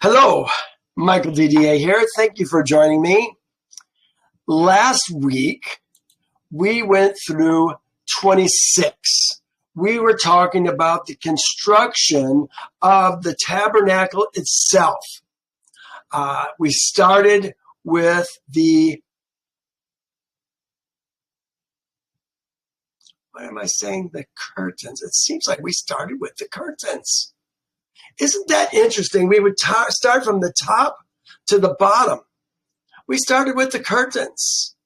Hello, Michael DDA here. Thank you for joining me. Last week, we went through 26. We were talking about the construction of the tabernacle itself. We started with the curtains. It seems like we started with the curtains. Isn't that interesting? We would start from the top to the bottom. We started with the curtains.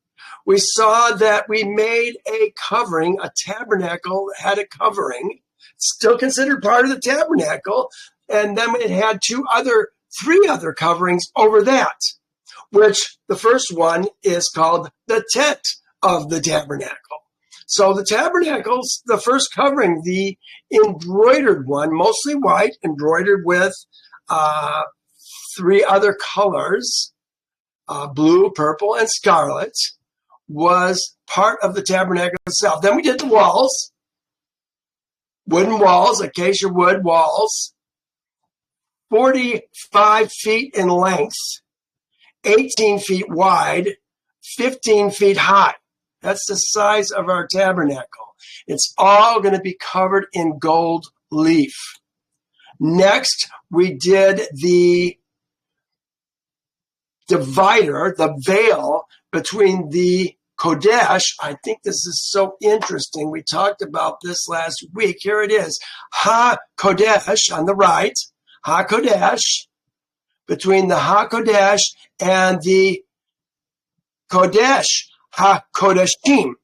We saw that we made a covering, a tabernacle had a covering, still considered part of the tabernacle, and then it had three other coverings over that, which the first one is called the tent of the tabernacle. So the tabernacle's the first covering, the embroidered one, mostly white, embroidered with three other colors, blue, purple, and scarlet, was part of the tabernacle itself. Then we did the walls, wooden walls, acacia wood walls, 45 feet in length, 18 feet wide, 15 feet high. That's the size of our tabernacle. It's all going to be covered in gold leaf. Next, we did the divider, the veil between the Kodesh. I think this is so interesting. We talked about this last week. Here it is. Ha-Kodesh on the right. Ha-Kodesh. Between the Ha-Kodesh and the Kodesh. Ha-Kodeshim.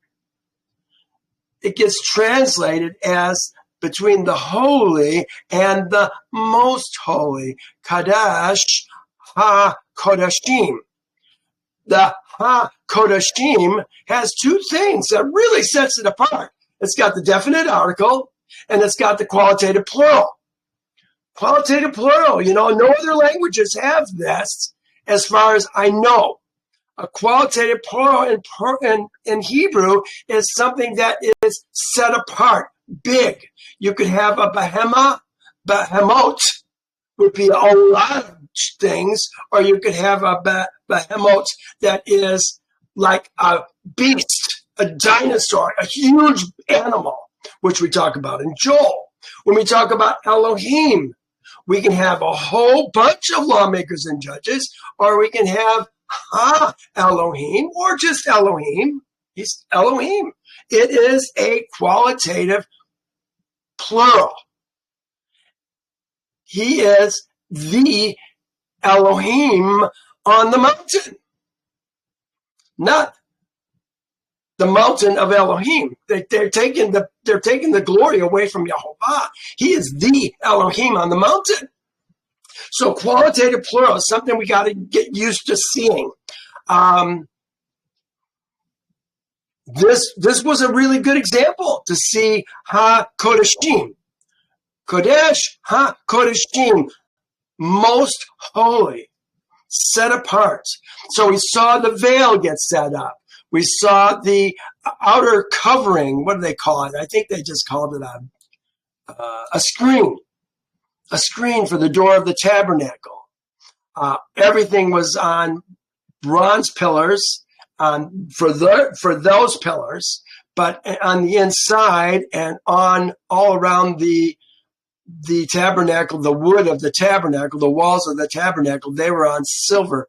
It gets translated as between the holy and the most holy. Kadesh Ha-Kodeshim. The Ha-Kodeshim has two things that really sets it apart. It's got the definite article and it's got the qualitative plural. Qualitative plural, no other languages have this as far as I know. A qualitative plural in Hebrew is something that is set apart, big. You could have a behemoth would be a lot of things, or you could have a behemoth that is like a beast, a dinosaur, a huge animal, which we talk about in Joel. When we talk about Elohim, we can have a whole bunch of lawmakers and judges, or we can have Elohim, or just Elohim. He's Elohim. It is a qualitative plural. He is the Elohim on the mountain, not the mountain of Elohim. They're taking the glory away from Yehovah. He is the Elohim on the mountain. So qualitative plural is something we got to get used to seeing. This was a really good example to see Ha-Kodeshim. Kodesh, Ha-Kodeshim, most holy, set apart. So we saw the veil get set up. We saw the outer covering. What do they call it? I think they just called it a screen. A screen for the door of the tabernacle. Everything was on bronze pillars for those pillars, but on the inside and on all around the tabernacle, the wood of the tabernacle, the walls of the tabernacle, they were on silver.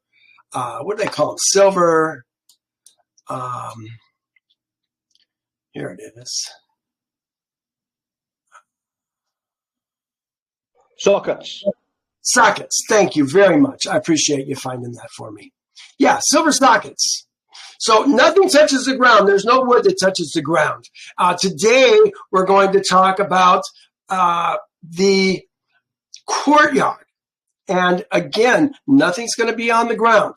What do they call them? Silver. Here it is. Sockets. Thank you very much. I appreciate you finding that for me. Yeah, silver sockets. So nothing touches the ground. There's no wood that touches the ground. Today, we're going to talk about the courtyard. And again, nothing's going to be on the ground.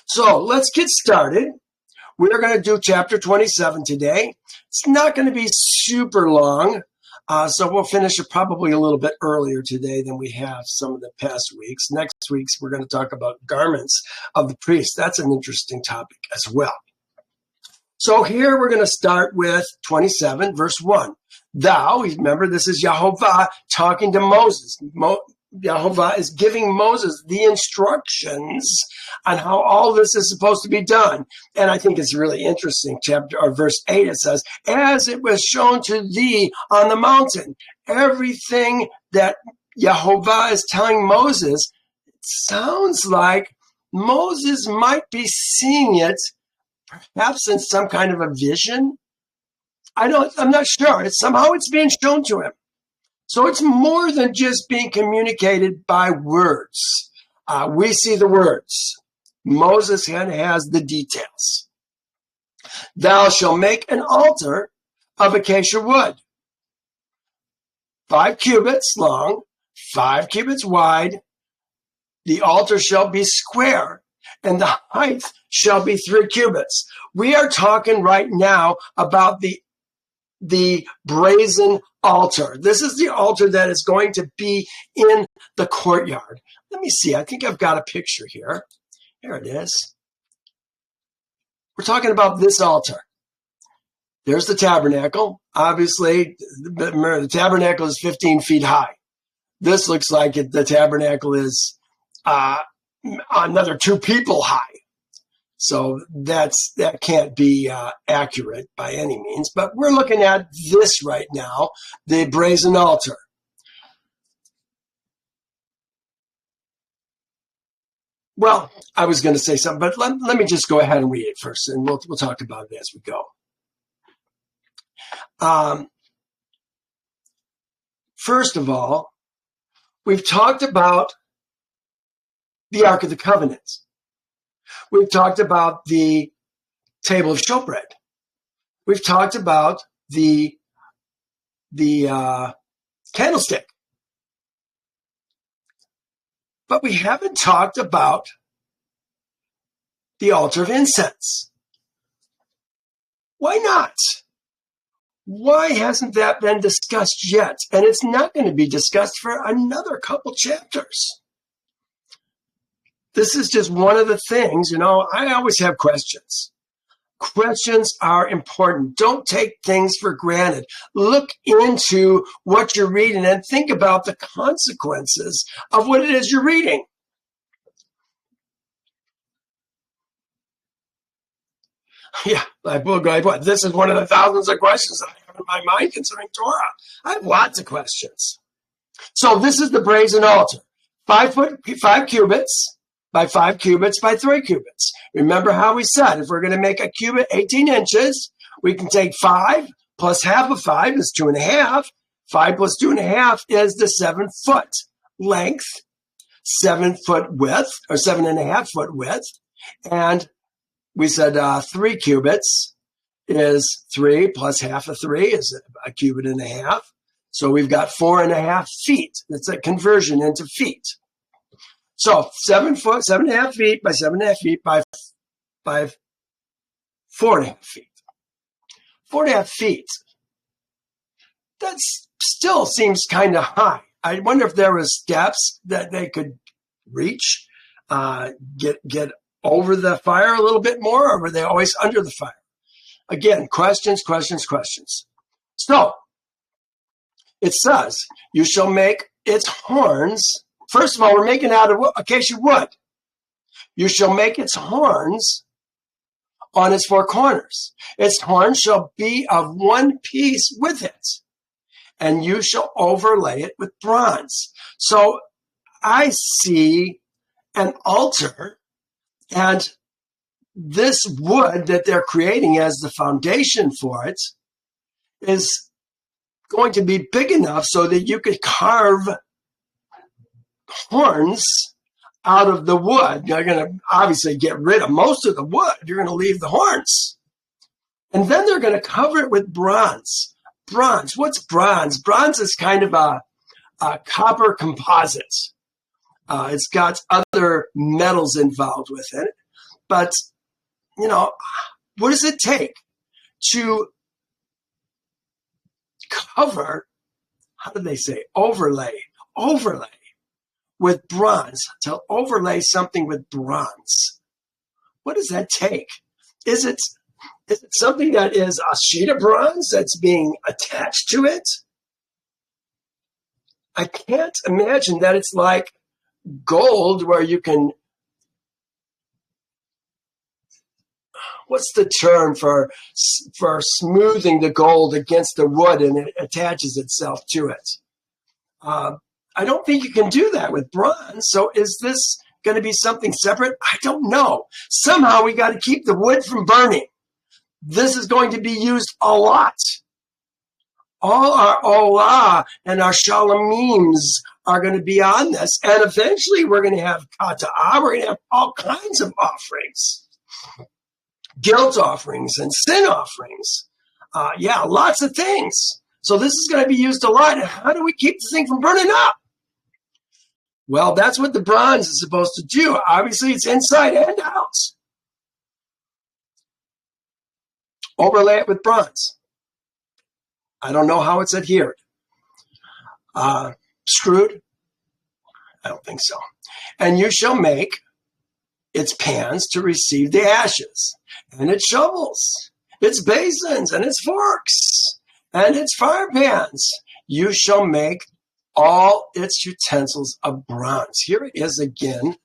So let's get started. We're going to do chapter 27 today. It's not going to be super long. So we'll finish it probably a little bit earlier today than we have some of the past weeks. Next week, we're going to talk about garments of the priest. That's an interesting topic as well. So here we're going to start with 27, verse 1. Thou, remember this is Yehovah talking to Moses. Jehovah is giving Moses the instructions on how all this is supposed to be done. And I think it's really interesting. Verse 8, it says, as it was shown to thee on the mountain. Everything that Jehovah is telling Moses, it sounds like Moses might be seeing it perhaps in some kind of a vision. I'm not sure. Somehow it's being shown to him. So it's more than just being communicated by words. We see the words. Moses has the details. Thou shalt make an altar of acacia wood, 5 cubits long, 5 cubits wide. The altar shall be square, and the height shall be 3 cubits. We are talking right now about the brazen altar. This is the altar that is going to be in the courtyard. Let me see. I think I've got a picture here. Here it is. We're talking about this altar. There's the tabernacle. Obviously, the tabernacle is 15 feet high. This looks like the tabernacle is another 2 people high. So that can't be accurate by any means. But we're looking at this right now, the brazen altar. Well, I was going to say something, but let me just go ahead and read it first, and we'll talk about it as we go. First of all, we've talked about the Ark of the Covenant. We've talked about the table of showbread. We've talked about the candlestick. But we haven't talked about the altar of incense. Why not? Why hasn't that been discussed yet? And it's not going to be discussed for another couple chapters. This is just one of the things, I always have questions. Questions are important. Don't take things for granted. Look into what you're reading and think about the consequences of what it is you're reading. Yeah, this is one of the thousands of questions that I have in my mind concerning Torah. I have lots of questions. So this is the brazen altar. 5 cubits by 5 cubits by 3 cubits. Remember how we said, if we're going to make a cubit 18 inches, we can take 5 plus half of 5 is 2.5. 5 plus 2.5 is the 7-foot length, 7-foot width, or 7.5-foot width. And we said 3 cubits is 3 plus half of 3 is a cubit and a half. So we've got 4.5 feet. That's a conversion into feet. So 7.5 feet by 7.5 feet by 4.5 feet. 4.5 feet. That still seems kind of high. I wonder if there was steps that they could reach, get over the fire a little bit more, or were they always under the fire? Again, questions. So it says, you shall make its horns. First of all, we're making out of acacia wood. You shall make its horns on its 4 corners. Its horns shall be of one piece with it, and you shall overlay it with bronze. So I see an altar, and this wood that they're creating as the foundation for it is going to be big enough so that you could carve horns out of the wood. You're going to obviously get rid of most of the wood. You're going to leave the horns. And then they're going to cover it with bronze. Bronze. What's bronze? Bronze is kind of a copper composite. It's got other metals involved with it. But, what does it take to cover, how do they say, overlay with bronze, to overlay something with bronze? What does that take? Is it something that is a sheet of bronze that's being attached to it? I can't imagine that it's like gold where you can, what's the term for smoothing the gold against the wood and it attaches itself to it? I don't think you can do that with bronze. So is this going to be something separate? I don't know. Somehow we got to keep the wood from burning. This is going to be used a lot. All our olah and our shalamems are going to be on this. And eventually we're going to have kata'ah. We're going to have all kinds of offerings. Guilt offerings and sin offerings. Lots of things. So this is going to be used a lot. And how do we keep the thing from burning up? Well, that's what the bronze is supposed to do. Obviously, it's inside and out. Overlay it with bronze. I don't know how it's adhered. Screwed? I don't think so. And you shall make its pans to receive the ashes, and its shovels, its basins, and its forks, and its fire pans. You shall make all its utensils of bronze. Here it is again.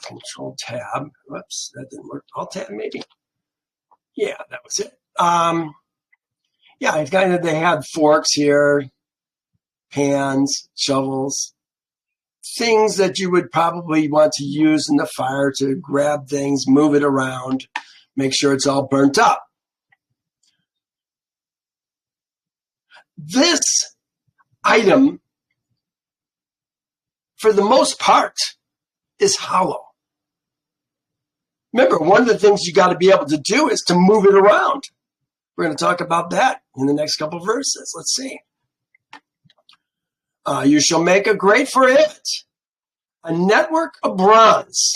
Control tab. Whoops, that didn't work. Alt tab maybe. Yeah, that was it. It's kind of, they had forks here, pans, shovels, things that you would probably want to use in the fire to grab things, move it around, make sure it's all burnt up. This item, for the most part, is hollow. Remember, one of the things you got to be able to do is to move it around. We're going to talk about that in the next couple of verses. Let's see. You shall make a grate for it, a network of bronze.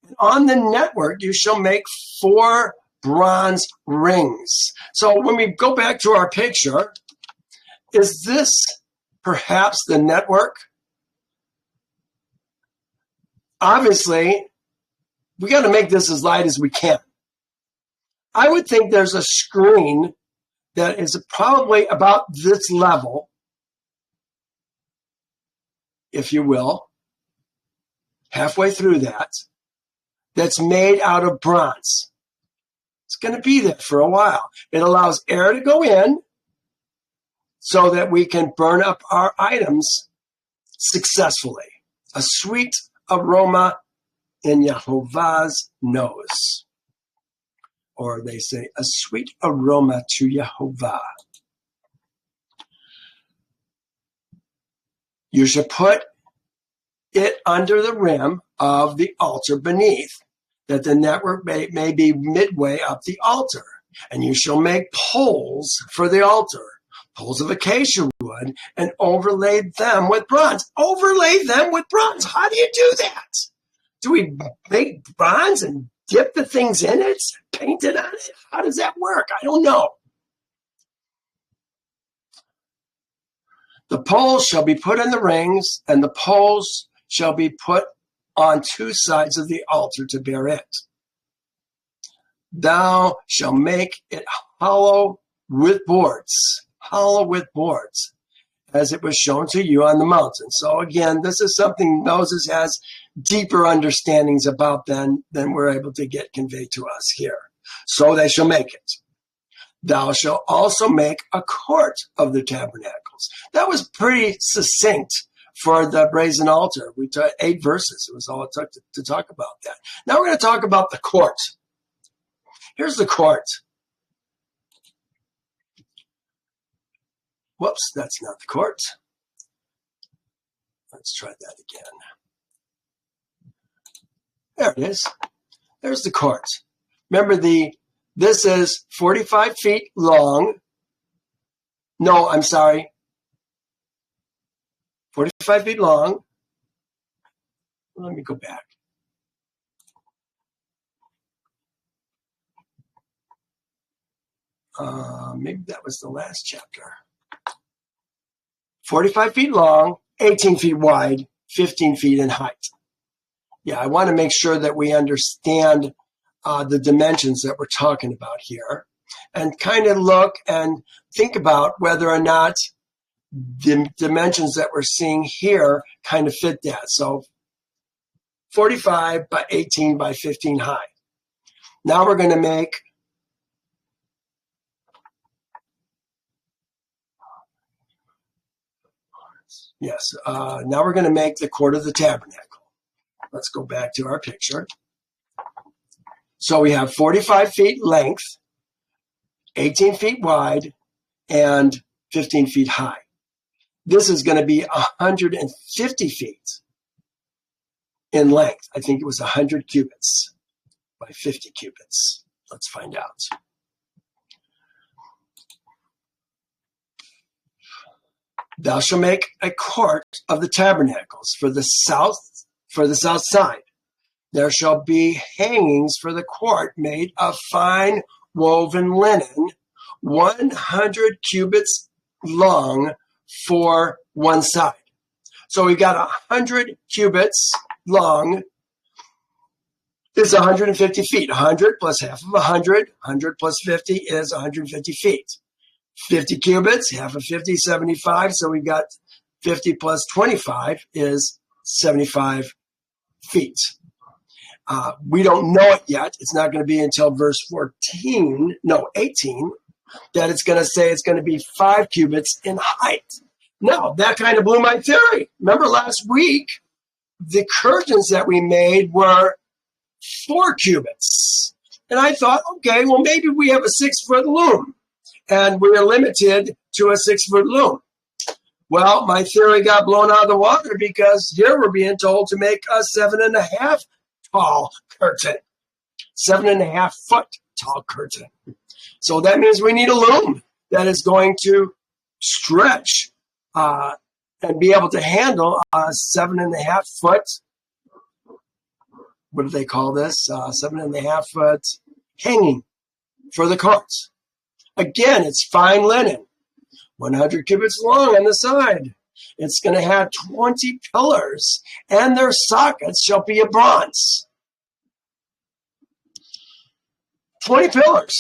And on the network, you shall make 4 bronze rings. So when we go back to our picture, is this perhaps the network? Obviously, we got to make this as light as we can. I would think there's a screen that is probably about this level, if you will, halfway through that, that's made out of bronze. It's going to be there for a while. It allows air to go in so that we can burn up our items successfully. A sweet aroma in Yehovah's nose. Or they say, a sweet aroma to Yehovah. You shall put it under the rim of the altar beneath, that the network may be midway up the altar. And you shall make poles for the altar, poles of acacia wood, and overlay them with bronze. Overlay them with bronze. How do you do that? Do we make bronze and dip the things in it, paint it on it? How does that work? I don't know. The poles shall be put in the rings, and the poles shall be put on 2 sides of the altar to bear it. Thou shalt make it hollow with boards, as it was shown to you on the mountain. So again, this is something Moses has deeper understandings about than we're able to get conveyed to us here. So they shall make it. Thou shalt also make a court of the tabernacles. That was pretty succinct for the brazen altar. We took 8 verses. It was all it took to talk about that. Now we're going to talk about the court. Here's the court. Whoops, that's not the court. Let's try that again. There it is. There's the court. Remember, this is 45 feet long. No, I'm sorry. 45 feet long. Let me go back. Maybe that was the last chapter. 45 feet long, 18 feet wide, 15 feet in height. Yeah, I want to make sure that we understand the dimensions that we're talking about here and kind of look and think about whether or not the dimensions that we're seeing here kind of fit that. So 45 by 18 by 15 high. Now we're going to make now we're going to make the court of the tabernacle. Let's go back to our picture. So we have 45 feet length, 18 feet wide, and 15 feet high. This is going to be 150 feet in length. I think it was 100 cubits by 50 cubits. Let's find out. Thou shalt make a court of the tabernacles for the south side. There shall be hangings for the court made of fine woven linen, 100 cubits long for one side. So we got 100 cubits long is 150 feet. 100 plus half of 100, 100 plus 50 is 150 feet. 50 cubits, half of 50, 75. So we got 50 plus 25 is 75 feet. We don't know it yet. It's not going to be until verse 18, that it's going to say it's going to be 5 cubits in height. Now, that kind of blew my theory. Remember last week, the curtains that we made were 4 cubits. And I thought, okay, well, maybe we have a 6-foot loom, and we're limited to a 6-foot loom. Well, my theory got blown out of the water because here we're being told to make a 7.5 tall curtain, 7.5 foot tall curtain. So that means we need a loom that is going to stretch and be able to handle a 7.5 foot. What do they call this? 7.5 foot hanging for the courts. Again, it's fine linen, 100 cubits long on the side. It's going to have 20 pillars, and their sockets shall be of bronze. 20 pillars.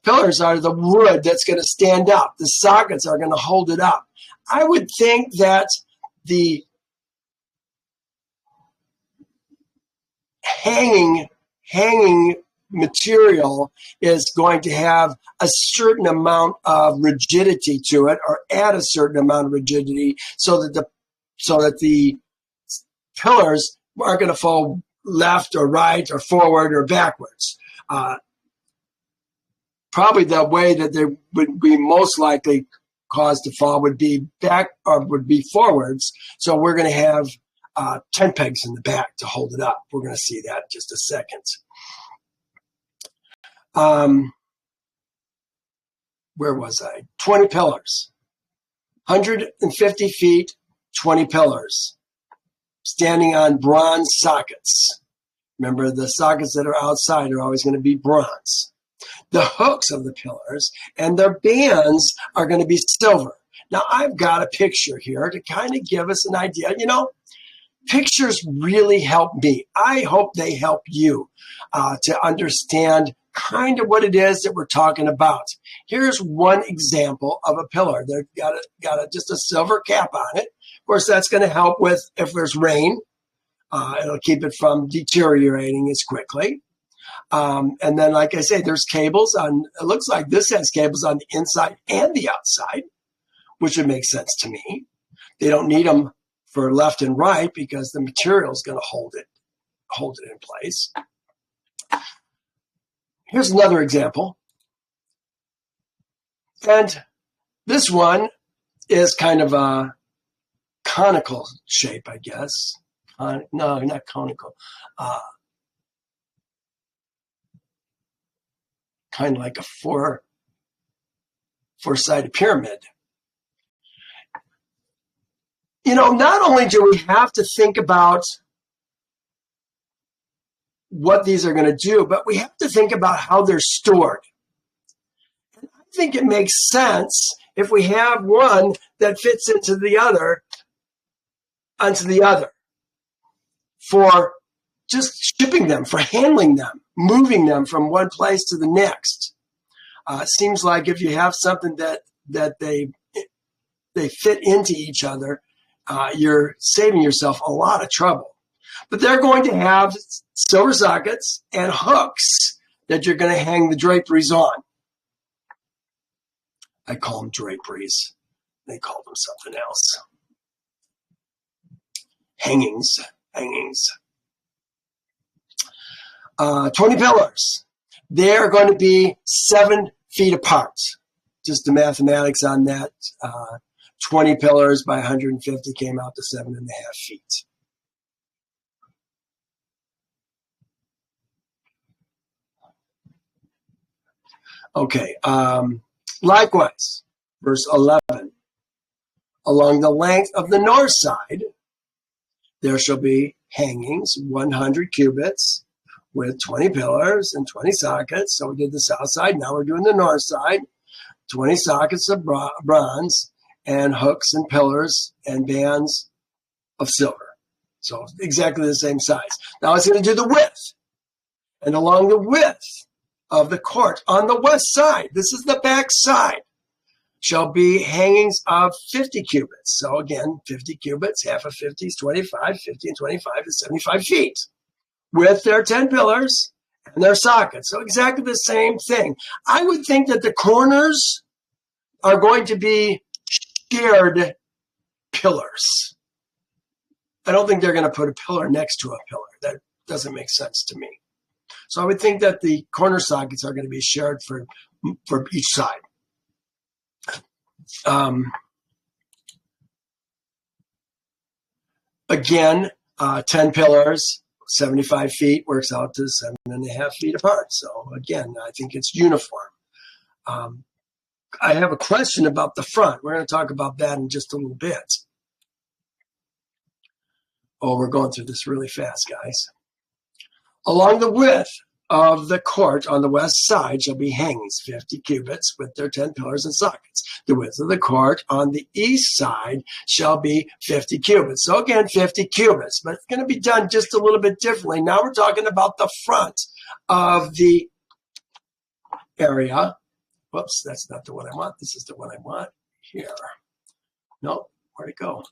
Pillars are the wood that's going to stand up. The sockets are going to hold it up. I would think that the hanging material is going to have a certain amount of rigidity to it, or add a certain amount of rigidity, so that the pillars aren't going to fall left or right or forward or backwards. Probably the way that they would be most likely caused to fall would be back, or would be forwards. So we're going to have 10 pegs in the back to hold it up. We're going to see that in just a second. Where was I? 20 pillars. 150 feet, 20 pillars. Standing on bronze sockets. Remember, the sockets that are outside are always going to be bronze. The hooks of the pillars and their bands are going to be silver. Now, I've got a picture here to kind of give us an idea. You know, pictures really help me. I hope they help you to understand kind of what it is that we're talking about. Here's one example of a pillar. They've got just a silver cap on it. Of course, that's going to help with if there's rain. It'll keep it from deteriorating as quickly. And then, like I say, there's cables on, it looks like this has cables on the inside and the outside, which would make sense to me. They don't need them for left and right because the material is going to hold it in place. Here's another example. And this one is kind of a conical shape, I guess. No, not conical. Kind of like a four-sided pyramid. You know, not only do we have to think about what these are going to do, but we have to think about how they're stored. And I think it makes sense if we have one that fits onto the other, for just shipping them, for handling them, moving them from one place to the next. It seems like if you have something that they they fit into each other, you're saving yourself a lot of trouble. But they're going to have silver sockets and hooks that you're going to hang the draperies on. I call them draperies. They call them something else. Hangings. 20 pillars. They're going to be 7 feet apart. Just the mathematics on that. 20 pillars by 150 came out to 7.5 feet. Okay. Likewise, verse 11. Along the length of the north side, there shall be hangings 100 cubits with 20 pillars and 20 sockets. So we did the south side. Now we're doing the north side. 20 sockets of bronze and hooks and pillars and bands of silver. So exactly the same size. Now it's going to do the width. And along the width of the court on the west side, this is the back side, shall be hangings of 50 cubits. So again, 50 cubits, half of 50 is 25, 50 and 25 is 75 feet, with their 10 pillars and their sockets. So exactly the same thing. I would think that the corners are going to be shared pillars. I don't think they're going to put a pillar next to a pillar. That doesn't make sense to me. So I would think that the corner sockets are going to be shared for each side. Again, 10 pillars, 75 feet works out to 7.5 feet apart. So again, I think it's uniform. I have a question about the front. We're going to talk about that in just a little bit. Oh, we're going through this really fast, guys. Along the width of the court on the west side shall be hangings 50 cubits with their 10 pillars and sockets. The width of the court on the east side shall be 50 cubits. So again, 50 cubits, but it's going to be done just a little bit differently. Now we're talking about the front of the area. Whoops, that's not the one I want. This is the one I want here. Nope, where'd it go?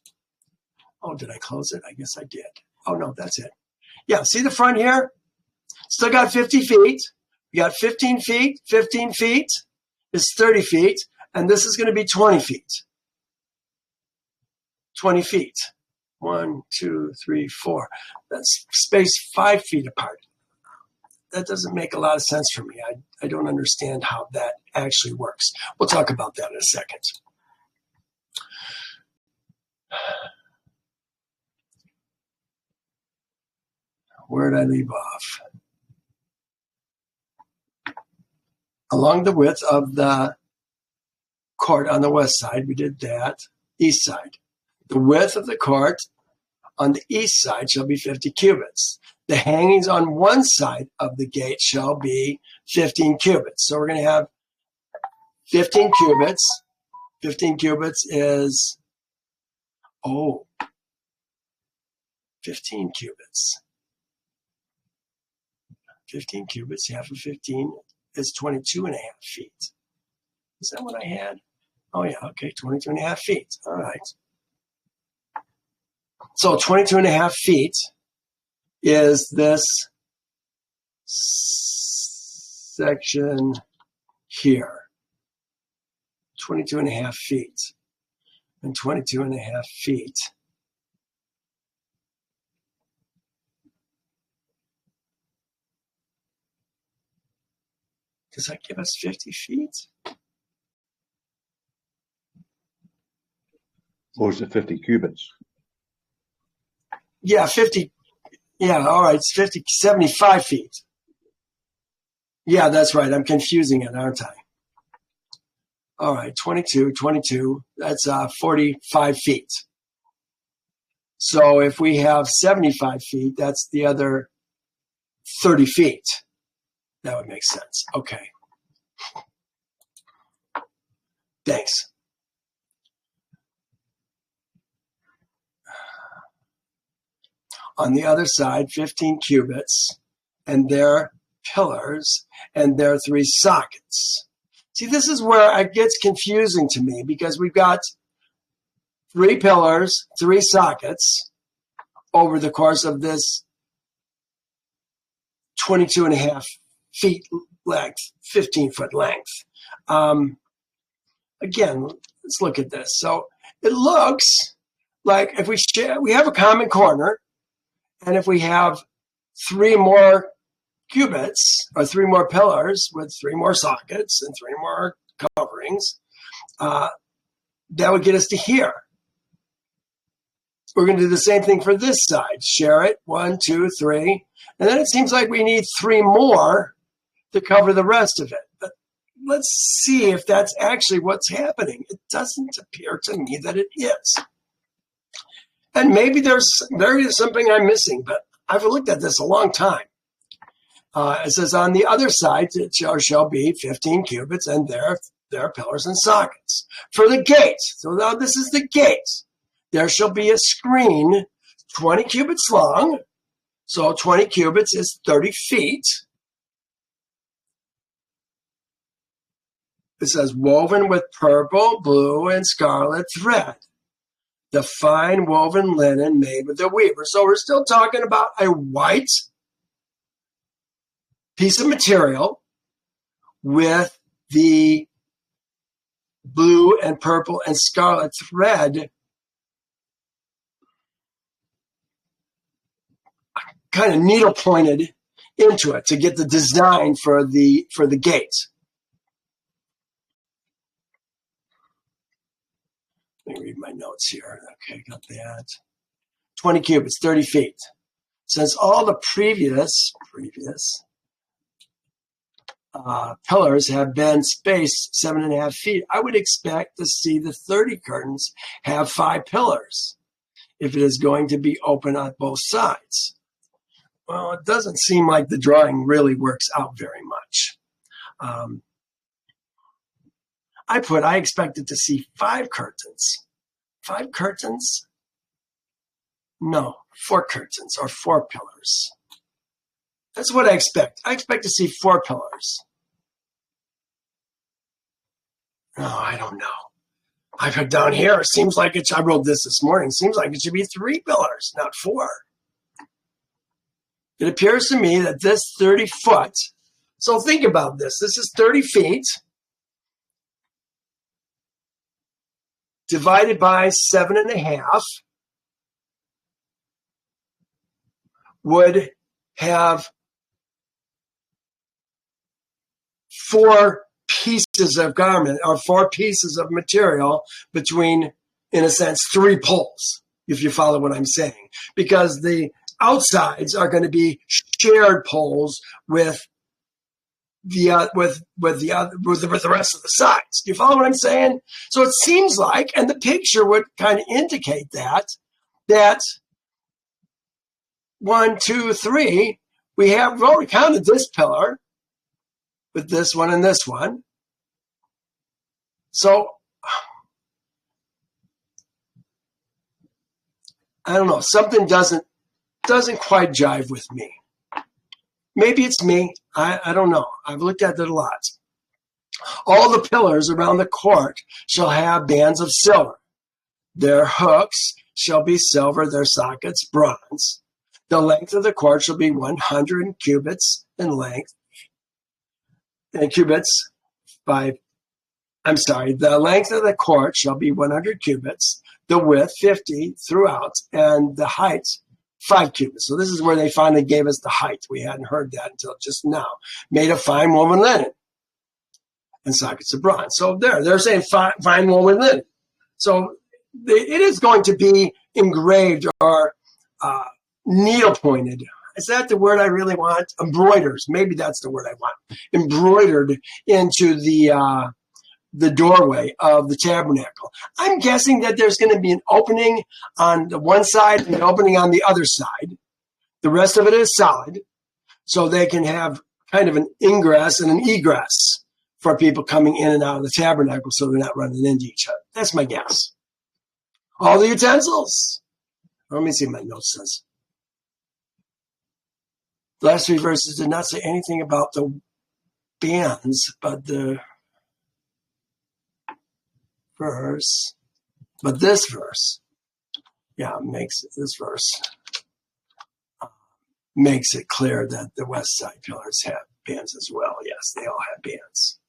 Oh, did I close it? I guess I did. Oh, no, that's it. Yeah, see the front here? Still got 50 feet. We got 15 feet. 15 feet is 30 feet. And this is going to be 20 feet. 20 feet. 1, 2, 3, 4. That's spaced 5 feet apart. That doesn't make a lot of sense for me. I don't understand how that actually works. We'll talk about that in a second. Where did I leave off? Along the width of the court on the west side, we did that. East side. The width of the court on the east side shall be 50 cubits. The hangings on one side of the gate shall be 15 cubits. So we're going to have 15 cubits. 15 cubits is, 15 cubits. 15 cubits, half of 15 is 22.5 feet. Is that what I had? Oh, yeah, okay, 22.5 feet. All right. So 22.5 feet is this section here. 22.5 feet. And 22.5 feet. Does that give us 50 feet? Or is it 50 cubits? Yeah, 50. Yeah, all right, it's 75 feet. Yeah, that's right. I'm confusing it, aren't I? All right, 22, that's 45 feet. So if we have 75 feet, that's the other 30 feet. That would make sense. Okay. Thanks. On the other side, 15 cubits, and their pillars, and their 3 sockets. See, this is where it gets confusing to me, because we've got 3 pillars, 3 sockets over the course of this 22.5 feet length, 15-foot length. Again, let's look at this. So it looks like if we have a common corner, and if we have 3 more cubits or 3 more pillars with 3 more sockets and 3 more coverings, that would get us to here. We're going to do the same thing for this side. Share it, 1, 2, 3. And then it seems like we need 3 more to cover the rest of it. But let's see if that's actually what's happening. It doesn't appear to me that it is. And maybe there is something I'm missing, but I've looked at this a long time. It says on the other side, it shall be 15 cubits, and there are pillars and sockets. For the gate, so now this is the gate, there shall be a screen 20 cubits long. So 20 cubits is 30 feet. It says woven with purple, blue, and scarlet thread. The fine woven linen made with the weaver. So we're still talking about a white piece of material with the blue and purple and scarlet thread kind of needle pointed into it to get the design for the gate. Let me read my notes here. Okay, got that. 20 cubits, 30 feet. Since all the previous pillars have been spaced 7.5 feet, I would expect to see the 30 curtains have 5 pillars if it is going to be open on both sides. Well, it doesn't seem like the drawing really works out very much. I expected to see 5 curtains. 5 curtains? No, 4 curtains or 4 pillars. That's what I expect. I expect to see 4 pillars. No, I don't know. I put down here, it seems like I wrote this morning, seems like it should be 3 pillars, not 4. It appears to me that this 30 foot, so think about this. This is 30 feet divided by 7.5 would have 4 pieces of garment or 4 pieces of material between, in a sense, 3 poles, if you follow what I'm saying. Because the outsides are going to be shared poles with the rest of the sides. Do you follow what I'm saying? So it seems like, and the picture would kind of indicate that 1, 2, 3, we've already counted this pillar with this one and this one. So I don't know, something doesn't quite jive with me. Maybe it's me. I don't know. I've looked at it a lot. All the pillars around the court shall have bands of silver. Their hooks shall be silver, their sockets bronze. The length of the court shall be 100 cubits in length. And the length of the court shall be 100 cubits, the width 50 throughout, and the height 5 cubits. So this is where they finally gave us the height. We hadn't heard that until just now. Made of fine woven linen and sockets of bronze. So they're saying fine woven linen. So it is going to be engraved or needle pointed. Is that the word I really want? Embroiders. Maybe that's the word I want. Embroidered into the doorway of the tabernacle. I'm guessing that there's going to be an opening on the one side and an opening on the other side. The rest of it is solid, so they can have kind of an ingress and an egress for people coming in and out of the tabernacle so they're not running into each other. That's my guess. All the utensils. Let me see what my notes says. The last 3 verses did not say anything about the bands, but the verse But this verse, this verse makes it clear that the west side pillars have bands as well. Yes, they all have bands.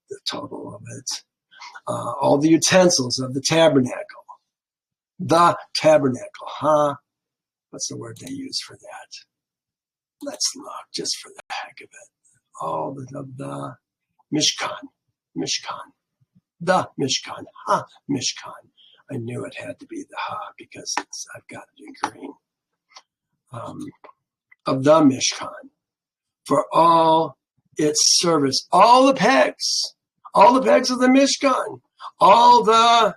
The total of it. All the utensils of the tabernacle. The tabernacle, huh? What's the word they use for that? Let's look just for the heck of it. All the Mishkan. The Mishkan. Ha, Mishkan. I knew it had to be the ha because I've got it in green. Of the Mishkan. For all its service. All the pegs of the Mishkan. All the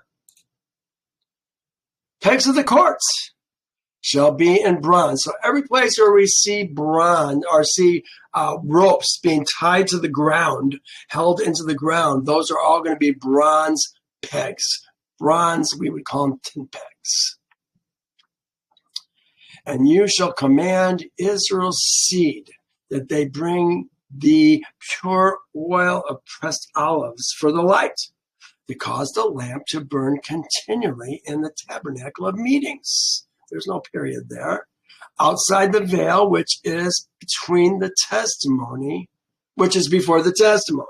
pegs of the courts shall be in bronze. So every place where we see bronze or see ropes being tied to the ground, held into the ground, those are all going to be bronze pegs. Bronze, we would call them tin pegs. And you shall command Israel's seed that they bring the pure oil of pressed olives for the light, to cause the lamp to burn continually in the tabernacle of meetings. There's no period there. Outside the veil, which is between the testimony, which is before the testimony.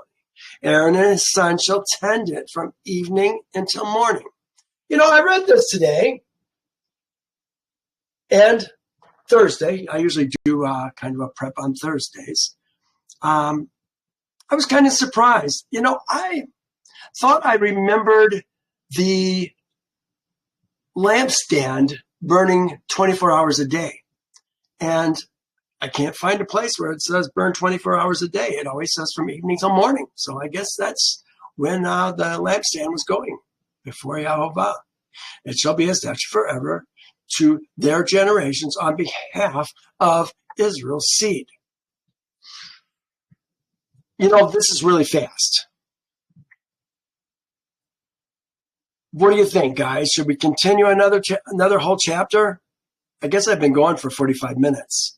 Aaron and his son shall tend it from evening until morning. I read this today and Thursday. I usually do kind of a prep on Thursdays. I was kind of surprised. I thought I remembered the lampstand burning 24 hours a day. And I can't find a place where it says burn 24 hours a day. It always says from evening till morning. So I guess that's when the lampstand was going before Yahovah. It shall be a statute forever to their generations on behalf of Israel's seed. This is really fast. What do you think, guys? Should we continue another whole chapter? I guess I've been going for 45 minutes.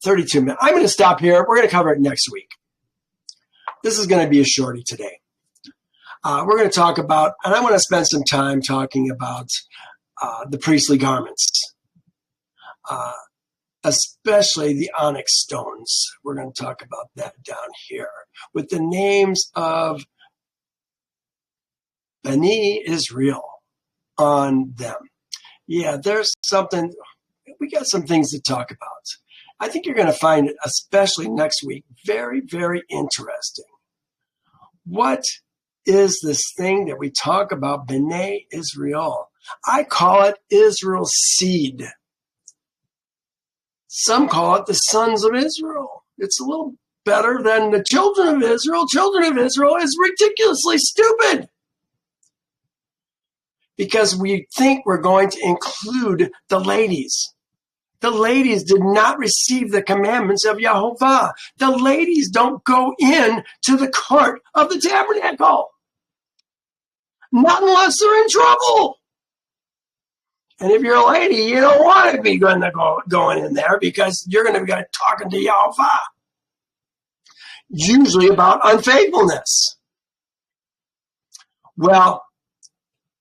32 minutes. I'm going to stop here. We're going to cover it next week. This is going to be a shorty today. We're going to talk about, and I want to spend some time talking about the priestly garments, especially the onyx stones. We're going to talk about that down here with the names of Bnei Israel on them. Yeah, there's something, we got some things to talk about. I think you're going to find it, especially next week, very, very interesting. What is this thing that we talk about, Bnei Israel? I call it Israel's seed. Some call it the sons of Israel. It's a little better than the children of Israel. Children of Israel is ridiculously stupid, because we think we're going to include the ladies. The ladies did not receive the commandments of Yahovah. The ladies don't go in to the court of the tabernacle. Not unless they're in trouble. And if you're a lady, you don't want to be going in there, because you're going to be talking to Yahovah. Usually about unfaithfulness. Well,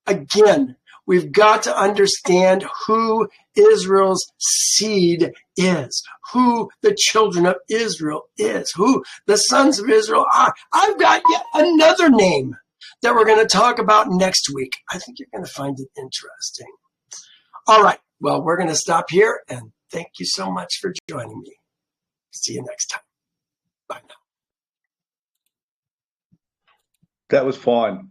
again, we've got to understand who Israel's seed is, who the children of Israel is, who the sons of Israel are. I've got yet another name that we're going to talk about next week. I think you're going to find it interesting. All right. Well, we're going to stop here, and thank you so much for joining me. See you next time. Bye now. That was fine.